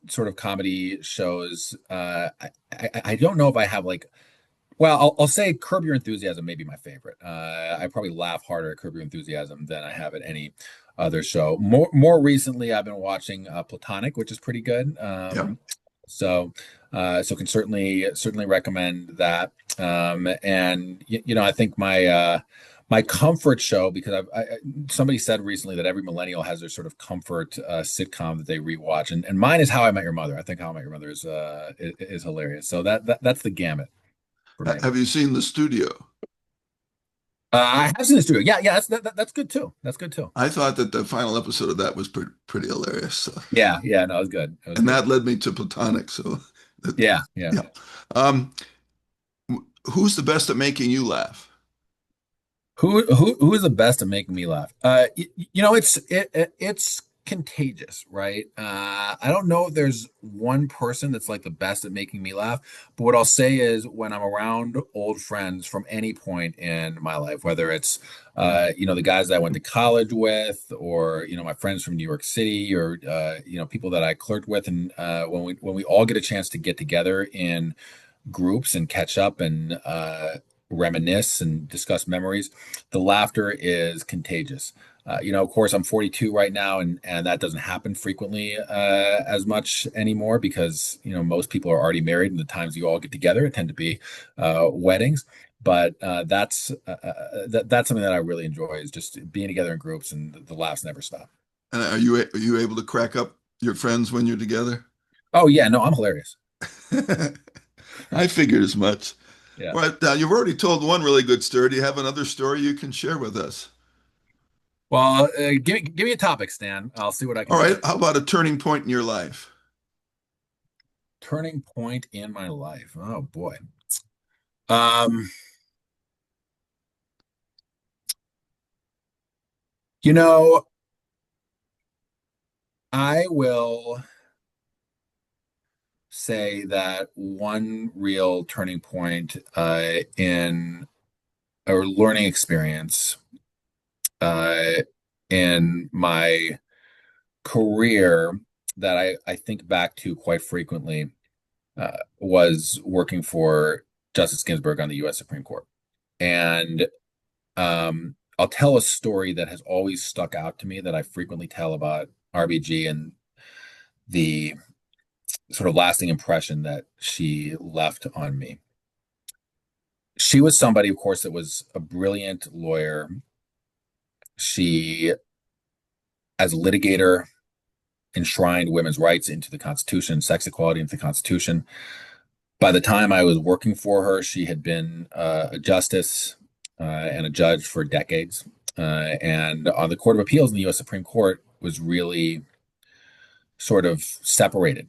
sort of comedy shows. I don't know if I have like. Well, I'll say Curb Your Enthusiasm may be my favorite. I probably laugh harder at Curb Your Enthusiasm than I have at any other show. More recently, I've been watching Platonic, which is pretty good. Yeah. So can certainly recommend that. And I think my comfort show, because somebody said recently that every millennial has their sort of comfort sitcom that they rewatch, and mine is How I Met Your Mother. I think How I Met Your Mother is hilarious. So that's the gamut for me. Have you seen The Studio? I have seen this too. Yeah, yeah, that's good too. That's good too. I thought that the final episode of that was pretty hilarious. So, Yeah, yeah, no, it was good. It was and good. that led me to Platonic. So, that, Yeah, yeah. yeah. Um, who's the best at making you laugh? Who is the best at making me laugh? It's contagious, right? I don't know if there's one person that's like the best at making me laugh, but what I'll say is when I'm around old friends from any point in my life, whether it's the guys that I went to college with, or my friends from New York City, or people that I clerked with, and when we all get a chance to get together in groups and catch up and reminisce and discuss memories, the laughter is contagious. Of course, I'm 42 right now, and that doesn't happen frequently as much anymore because most people are already married, and the times you all get together tend to be weddings. But that's something that I really enjoy, is just being together in groups, and the laughs never stop. And are you able to crack up your friends when you're together? Oh yeah, no, I'm hilarious. I figured as much. Yeah. Well, you've already told one really good story. Do you have another story you can share with us? Well, give me a topic, Stan. I'll see what I can All do right. for you. How about a turning point in your life? Turning point in my life. Oh boy. Um, you know, I will say that one real turning point in a learning experience uh, in my career that I think back to quite frequently was working for Justice Ginsburg on the U.S. Supreme Court. And I'll tell a story that has always stuck out to me that I frequently tell about RBG and the sort of lasting impression that she left on me. She was somebody, of course, that was a brilliant lawyer. She, as a litigator, enshrined women's rights into the Constitution, sex equality into the Constitution. By the time I was working for her, she had been a justice and a judge for decades. And on the Court of Appeals in the U.S. Supreme Court was really sort of separated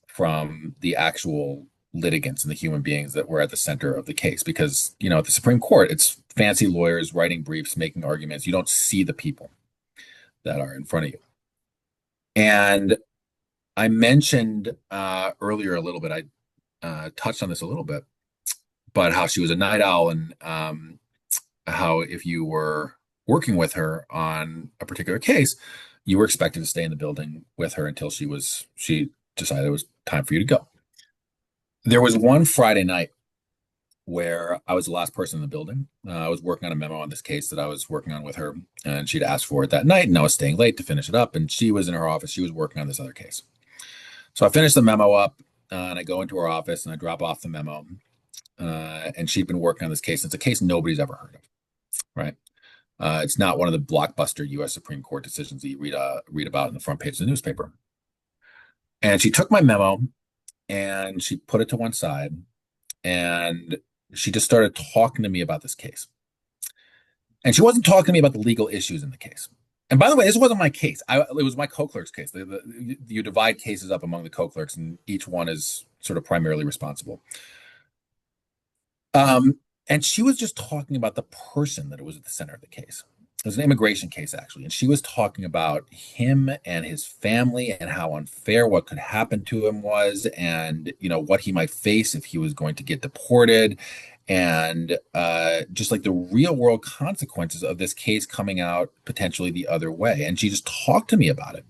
from the actual litigants and the human beings that were at the center of the case. Because, at the Supreme Court, it's fancy lawyers writing briefs, making arguments. You don't see the people that are in front of you. And I mentioned earlier a little bit, I touched on this a little bit, but how she was a night owl, and how if you were working with her on a particular case, you were expected to stay in the building with her until she decided it was time for you to go. There was one Friday night where I was the last person in the building. I was working on a memo on this case that I was working on with her, and she'd asked for it that night, and I was staying late to finish it up. And she was in her office. She was working on this other case. So I finished the memo up, and I go into her office and I drop off the memo. And she'd been working on this case. It's a case nobody's ever heard of, right? It's not one of the blockbuster U.S. Supreme Court decisions that you read about in the front page of the newspaper. And she took my memo and she put it to one side, and she just started talking to me about this case. And she wasn't talking to me about the legal issues in the case. And by the way, this wasn't my case. It was my co-clerk's case. You divide cases up among the co-clerks, and each one is sort of primarily responsible. And she was just talking about the person that was at the center of the case. It was an immigration case, actually. And she was talking about him and his family and how unfair what could happen to him was, and, what he might face if he was going to get deported, and just like the real world consequences of this case coming out potentially the other way. And she just talked to me about it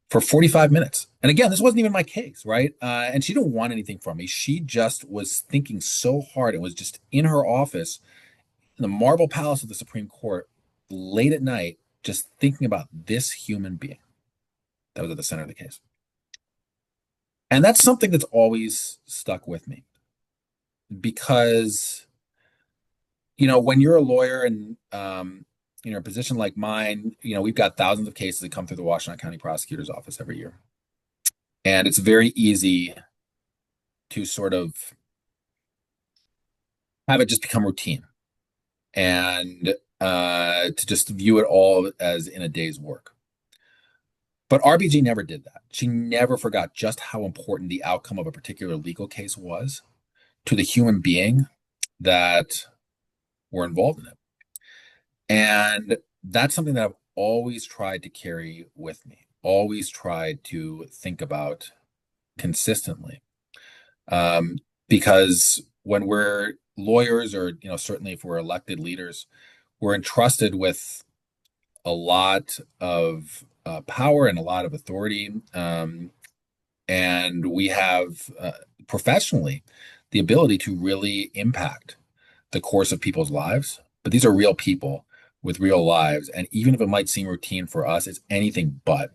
for 45 minutes. And again, this wasn't even my case, right? And she didn't want anything from me. She just was thinking so hard and was just in her office in the marble palace of the Supreme Court late at night, just thinking about this human being that was at the center of the case. And that's something that's always stuck with me because, when you're a lawyer and, a position like mine, we've got thousands of cases that come through the Washtenaw County Prosecutor's Office every year. And it's very easy to sort of have it just become routine and to just view it all as in a day's work. But RBG never did that. She never forgot just how important the outcome of a particular legal case was to the human being that were involved in it. And that's something that I've always tried to carry with me, always tried to think about consistently. Because when we're lawyers, or, certainly if we're elected leaders, we're entrusted with a lot of power and a lot of authority. And we have professionally the ability to really impact the course of people's lives. But these are real people with real lives. And even if it might seem routine for us, it's anything but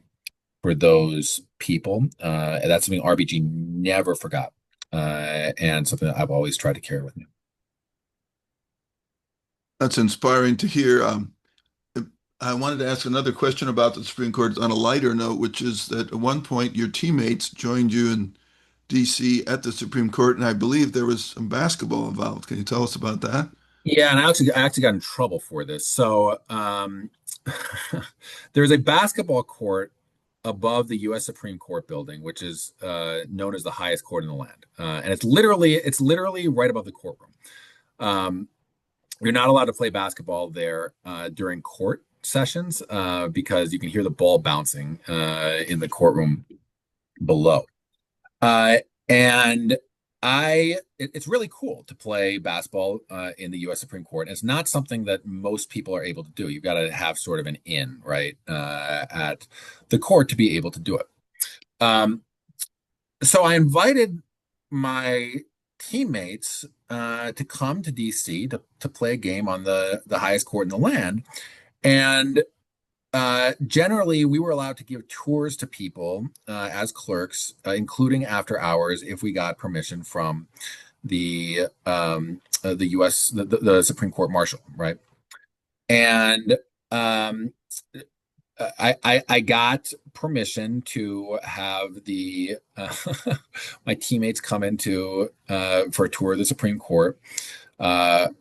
for those people. And that's something RBG never forgot. And something that I've always tried to carry with me. That's inspiring to hear. I wanted to ask another question about the Supreme Court on a lighter note, which is that at one point your teammates joined you in DC at the Supreme Court, and I believe there was some basketball involved. Can you tell us about that? Yeah, and I actually got in trouble for this. So there's a basketball court above the U.S. Supreme Court building, which is known as the highest court in the land, and it's literally right above the courtroom. Um, you're not allowed to play basketball there during court sessions because you can hear the ball bouncing in the courtroom below. Uh, and it's really cool to play basketball in the U.S. Supreme Court. And it's not something that most people are able to do. You've got to have sort of an in, right, at the court to be able to do it. So I invited my teammates to come to DC to play a game on the highest court in the land. And generally, we were allowed to give tours to people as clerks, including after hours, if we got permission from the U.S. the Supreme Court Marshal, right? And I got permission to have the my teammates come into for a tour of the Supreme Court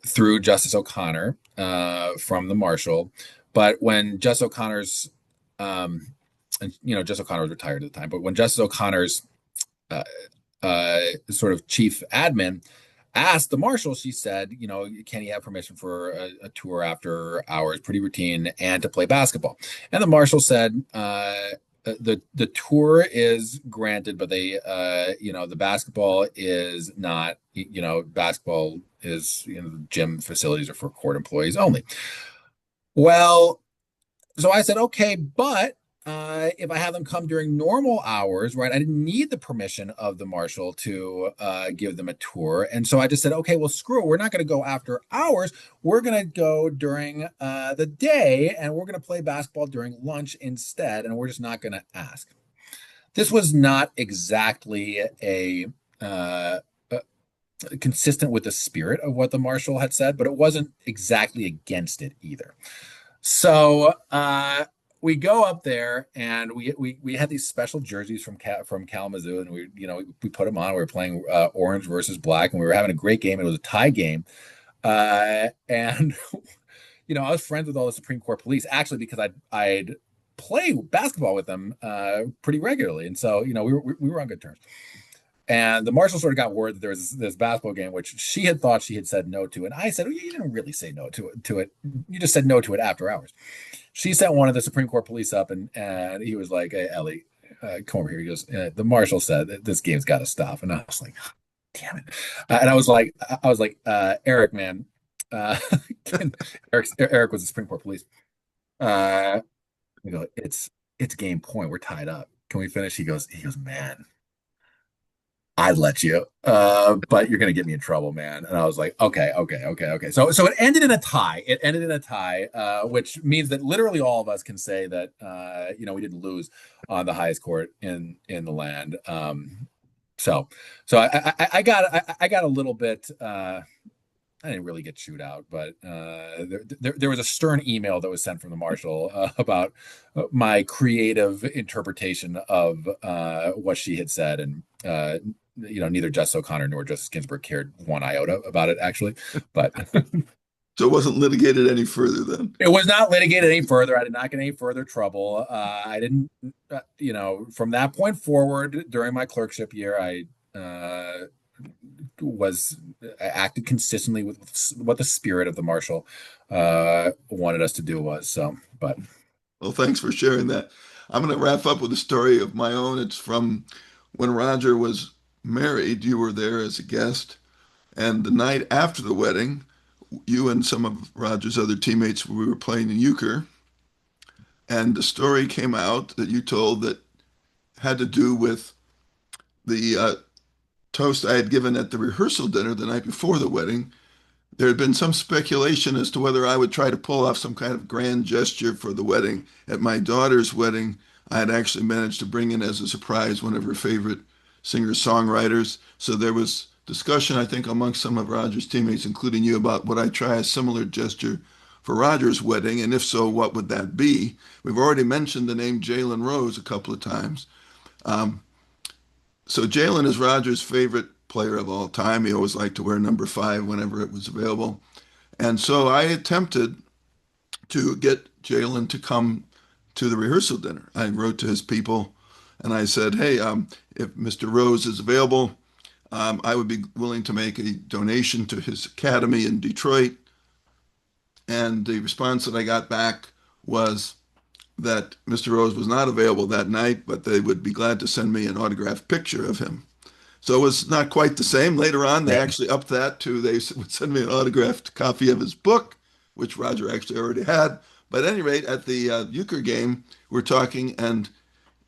through Justice O'Connor from the Marshal. But when Justice O'Connor's, and Justice O'Connor was retired at the time, but when Justice O'Connor's sort of chief admin asked the Marshal, she said, can he have permission for a tour after hours, pretty routine, and to play basketball? And the Marshal said, the tour is granted, but the basketball is not, basketball is, gym facilities are for court employees only. Well, so I said, okay, but if I have them come during normal hours, right, I didn't need the permission of the Marshal to give them a tour. And so I just said, okay, well, screw it. We're not going to go after hours. We're going to go during the day, and we're going to play basketball during lunch instead. And we're just not going to ask. This was not exactly consistent with the spirit of what the Marshal had said, but it wasn't exactly against it either. So we go up there and we had these special jerseys from Kalamazoo, and we put them on. We were playing orange versus black, and we were having a great game. It was a tie game, and I was friends with all the Supreme Court police actually because I'd play basketball with them pretty regularly, and so we were on good terms. And the marshal sort of got word that there was this basketball game, which she had thought she had said no to. And I said, well, you didn't really say no to it. You just said no to it after hours. She sent one of the Supreme Court police up, and he was like, hey, Ellie, come over here. He goes, the marshal said that this game's got to stop. And I was like, damn it. And I was like, Eric, man. Uh, Eric was the Supreme Court police. We go, it's game point. We're tied up. Can we finish? He goes, man, I'd let you, but you're gonna get me in trouble, man. And I was like, okay, okay, okay, okay. So it ended in a tie. It ended in a tie, which means that literally all of us can say that we didn't lose on the highest court in the land. So I got a little bit. I didn't really get chewed out, but there was a stern email that was sent from the marshal about my creative interpretation of what she had said, and neither Justice O'Connor nor Justice Ginsburg cared one iota about it, actually. But So it wasn't litigated any further then. it was not litigated any further. I did not get any further trouble. I didn't, from that point forward during my clerkship year, I acted consistently with what the spirit of the marshal wanted us to do was. So, but Well, thanks for sharing that. I'm going to wrap up with a story of my own. It's from when Roger was married. You were there as a guest, and the night after the wedding, you and some of Roger's other teammates, we were playing in euchre, and the story came out that you told that had to do with the toast I had given at the rehearsal dinner the night before the wedding. There had been some speculation as to whether I would try to pull off some kind of grand gesture for the wedding. At my daughter's wedding, I had actually managed to bring in as a surprise one of her favorite singer-songwriters. So there was discussion, I think, amongst some of Roger's teammates, including you, about would I try a similar gesture for Roger's wedding, and if so, what would that be? We've already mentioned the name Jalen Rose a couple of times. So Jalen is Roger's favorite player of all time. He always liked to wear number 5 whenever it was available. And so I attempted to get Jalen to come to the rehearsal dinner. I wrote to his people and I said, hey, if Mr. Rose is available, I would be willing to make a donation to his academy in Detroit. And the response that I got back was that Mr. Rose was not available that night, but they would be glad to send me an autographed picture of him. So it was not quite the same. Later on, they actually upped that to they would send me an autographed copy of his book, which Roger actually already had. But at any rate, at the euchre game, we're talking, and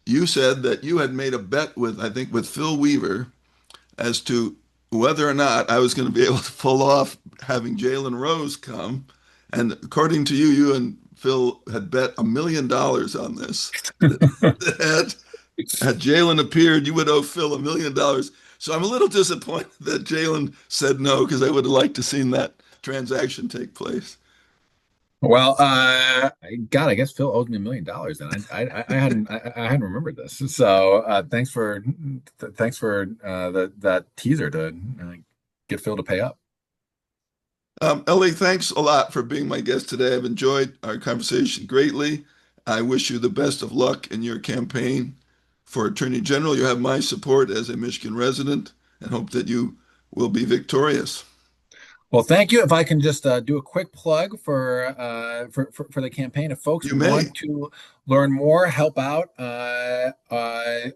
you said that you had made a bet with, I think, with Phil Weaver as to whether or not I was going to be able to pull off having Jalen Rose come. And according to you, you and Phil had bet $1 million on this. Had Jalen appeared, you would owe Phil $1 million. So I'm a little disappointed that Jalen said no, because I would have liked to seen that transaction take place. Well, God, I guess Phil owes me $1 million, and I hadn't remembered this. So thanks for that teaser to get Phil to pay up. Ellie, thanks a lot for being my guest today. I've enjoyed our conversation greatly. I wish you the best of luck in your campaign for Attorney General. You have my support as a Michigan resident and hope that you will be victorious. Well, thank you. If I can just do a quick plug for the campaign, if folks want to learn more, help out,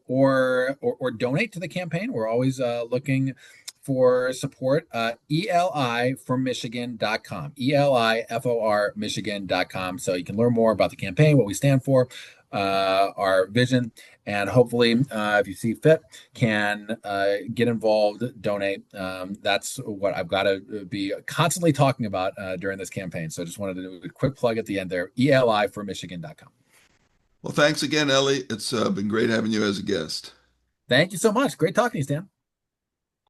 or donate to the campaign, we're always looking for support. ELIformichigan.com, ELIFOR Michigan.com. So you can learn more about the campaign, what we stand for, our vision, and hopefully, if you see fit, can get involved, donate. That's what I've got to be constantly talking about during this campaign. So I just wanted to do a quick plug at the end there, ELIformichigan.com. Well, thanks again, Ellie. It's been great having you as a guest. Thank you so much. Great talking to you, Stan.